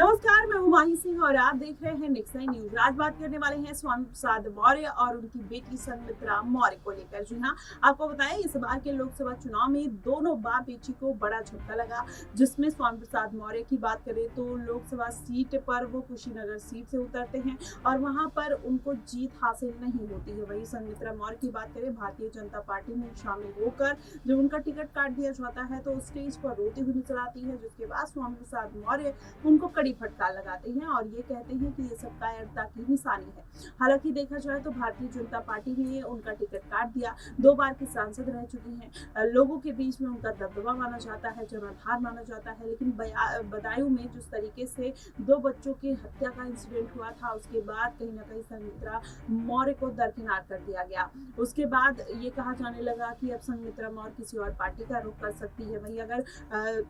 नमस्कार, मैं हूं माही सिंह और आप देख रहे हैं नेक्स्ट नाइन न्यूज। आज बात करने वाले हैं स्वामी प्रसाद मौर्य और उनकी बेटी संघमित्रा मौर्य को लेकर। जी हाँ, आपको बताएं इस बार के लोकसभा चुनाव में दोनों बाप बेटी को बड़ा झटका लगा। जिसमें स्वामी प्रसाद मौर्य की बात करें तो लोकसभा सीट पर वो कुशीनगर सीट से उतरते हैं और वहां पर उनको जीत हासिल नहीं होती है। वहीं संघमित्रा मौर्य की बात करें, भारतीय जनता पार्टी में शामिल होकर जब उनका टिकट काट दिया जाता है तो स्टेज पर रोती हुई नजर आती है। जिसके बाद स्वामी प्रसाद मौर्य उनको कड़ी फटकार लगाते हैं और ये कहते हैं कि ये सब कायरता की निशानी है। हालांकि देखा जाए तो भारतीय जनता पार्टी ने उनका टिकट काट दिया, 2 बार की सांसद रह चुकी हैं, लोगों के बीच में उनका दबदबा माना जाता है, जनाधार माना जाता है। लेकिन बदायूं में जिस तरीके से 2 बच्चों की हत्या का इंसिडेंट हुआ था, उसके बाद कहीं ना कहीं संघमित्रा मौर्य को दरकिनार कर दिया गया। उसके बाद ये कहा जाने लगा कि अब संघमित्रा मौर्य किसी और पार्टी का रुख कर सकती है। वहीं अगर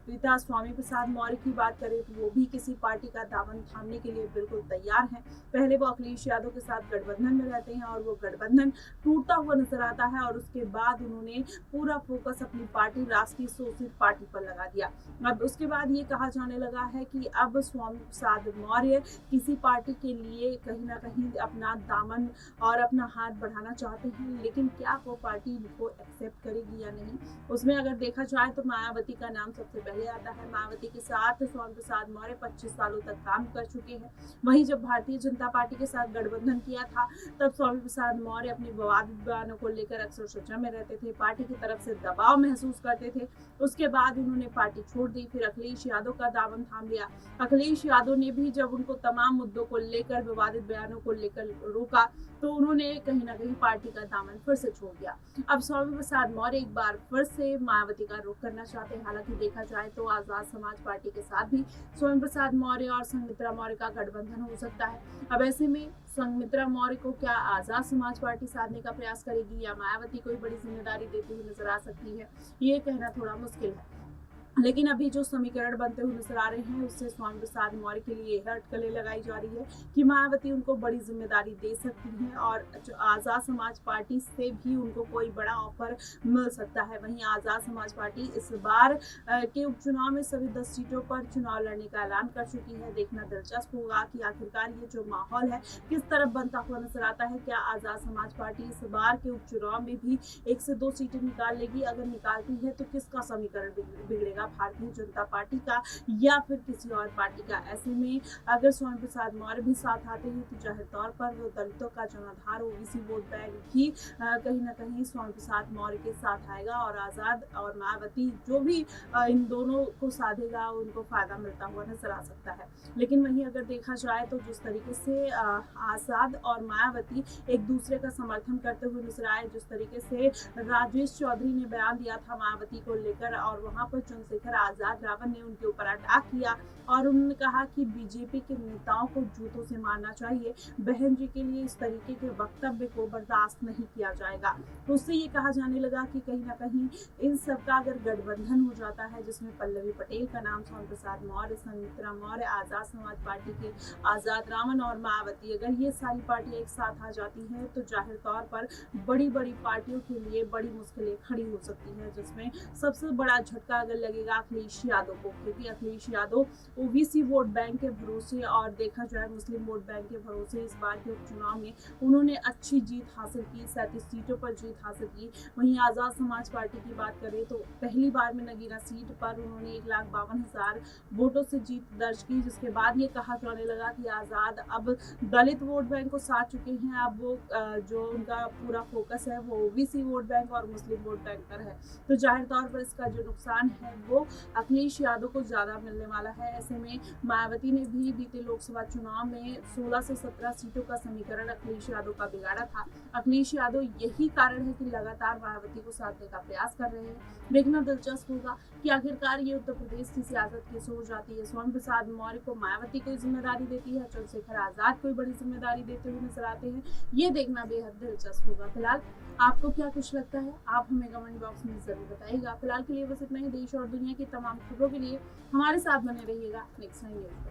पिता स्वामी प्रसाद मौर्य की बात करें तो वो भी किसी पार्टी का दामन थामने के लिए बिल्कुल तैयार हैं। पहले वो अखिलेश यादव के साथ गठबंधन में रहते हैं और वो गठबंधन टूटता हुआ नजर आता है और उसके बाद उन्होंने पूरा फोकस अपनी पार्टी राष्ट्रीय शोषित पार्टी पर लगा दिया। अब उसके बाद ये कहा जाने लगा है कि अब स्वामी प्रसाद मौर्य किसी पार्टी के लिए कहीं ना कहीं अपना दामन और अपना हाथ बढ़ाना चाहते हैं, लेकिन क्या वो पार्टी इनको एक्सेप्ट करेगी या नहीं, उसमें अगर देखा जाए तो मायावती का नाम सबसे पहले आता है। मायावती के साथ स्वामी प्रसाद मौर्य 25 सालों तक काम कर चुके हैं। वहीं जब भारतीय जनता पार्टी के साथ गठबंधन किया था तब स्वामी प्रसाद मौर्य अपने विवादित बयानों को लेकर अक्सर चर्चा में रहते थे, पार्टी की तरफ से दबाव महसूस करते थे। उसके बाद उन्होंने पार्टी छोड़ दी, फिर अखिलेश यादव का दामन थाम लिया। अखिलेश यादव ने भी जब उनको तमाम मुद्दों को लेकर, विवादित बयानों को लेकर रोका तो उन्होंने कहीं ना कहीं पार्टी का दामन फिर से छोड़ दिया। अब स्वामी प्रसाद मौर्य एक बार फिर से मायावती का रुख करना चाहते हैं। हालांकि देखा जाए तो आजाद समाज पार्टी के साथ भी स्वामी प्रसाद मौर्य और संघमित्रा मौर्य का गठबंधन हो सकता है। अब ऐसे में संघमित्रा मौर्य को क्या आजाद समाज पार्टी साधने का प्रयास करेगी या मायावती कोई बड़ी जिम्मेदारी देती हुई नजर आ सकती है, ये कहना थोड़ा मुश्किल है। लेकिन अभी जो समीकरण बनते हुए नजर आ रहे हैं उससे स्वामी प्रसाद मौर्य के लिए यह अटकलें लगाई जा रही है कि मायावती उनको बड़ी जिम्मेदारी दे सकती हैं और आजाद समाज पार्टी से भी उनको कोई बड़ा ऑफर मिल सकता है। वहीं आजाद समाज पार्टी इस बार के उपचुनाव में सभी 10 सीटों पर चुनाव लड़ने का ऐलान कर चुकी है। देखना दिलचस्प होगा कि आखिरकार ये जो माहौल है किस तरफ बनता हुआ नजर आता है। क्या आजाद समाज पार्टी इस बार के उपचुनाव में भी 1 से 2 सीटें निकाल लेगी? अगर निकालती है तो किसका समीकरण बिगड़ेगा, भारतीय जनता पार्टी का या फिर किसी और पार्टी का? ऐसे में अगर स्वामी प्रसाद मौर्य भी साथ आते हैं तो जाहिर तौर पर वो दलितों का जनाधार ओबीसी वोट बैंक भी कहीं ना कहीं स्वामी प्रसाद मौर्य के साथ आएगा और आजाद और मायावती जो भी इन दोनों को साधेगा उनको फायदा मिलता हुआ नजर आ सकता है। लेकिन वहीं अगर देखा जाए तो जिस तरीके से आजाद और मायावती एक दूसरे का समर्थन करते हुए नजर आए, जिस तरीके से राजेश चौधरी ने बयान दिया था मायावती को लेकर और वहां पर चंद्रशेखर आजाद रावण ने उनके ऊपर अटैक किया और उन्होंने कहा कि बीजेपी के नेताओं को जूतों से मारना चाहिए, बहन जी के लिए इस तरीके के वक्तव्य को बर्दाश्त नहीं किया जाएगा। तो उससे ये कहा जाने लगा कि कहीं ना कहीं इन सब का अगर गठबंधन हो जाता है जिसमें पल्लवी पटेल का नाम, स्वामी प्रसाद मौर्य, संघमित्रा मौर्य, आजाद समाज पार्टी के आजाद रावण और मायावती, अगर ये सारी पार्टियां एक साथ आ जाती हैं तो जाहिर तौर पर बड़ी बड़ी पार्टियों के लिए बड़ी मुश्किलें खड़ी हो सकती है। जिसमें सबसे बड़ा झटका अगर लगेगा अखिलेश यादव को, क्योंकि Akhilesh Yadav OBC vote bank के भरोसे और देखा जाए मुस्लिम वोट बैंक के भरोसे इस बार के उपचुनाव में उन्होंने अच्छी जीत हासिल की, 37 सीटों पर जीत हासिल की। वहीं आजाद समाज पार्टी की बात करें तो पहली बार में नगीना सीट पर उन्होंने 1,52,000 वोटों से जीत दर्ज की। जिसके बाद ये कहा जाने लगा कि आजाद अब दलित वोट बैंक को साथ चुके हैं। अब वो जो उनका पूरा फोकस है वो ओबीसी वोट बैंक और मुस्लिम वोट बैंक पर है। तो जाहिर तौर पर इसका जो नुकसान है वो अखिलेश यादव को ज्यादा मिलने वाला है। ऐसे में मायावती ने भी बीते लोकसभा चुनाव में 16 से 17 सीटों का समीकरण अखिलेश यादव का बिगाड़ा था। अखिलेश यादव यही कारण है कि लगातार मायावती को साधने का प्रयास कर रहे हैं। देखना दिलचस्प होगा कि आखिरकार ये उत्तर प्रदेश की सियासत कैसे हो जाती है। स्वामी प्रसाद मौर्य को मायावती कोई जिम्मेदारी देती है, चंद्रशेखर आजाद कोई बड़ी जिम्मेदारी देते हुए नजर आते हैं, ये देखना बेहद दिलचस्प होगा। फिलहाल आपको क्या कुछ लगता है आप हमें कमेंट बॉक्स में जरूर बताइएगा। फिलहाल के लिए बस इतना ही। देश और दुनिया की तमाम खबरों के लिए हमारे साथ बने रहिएगा नेक्स्ट नाइन न्यूज पर।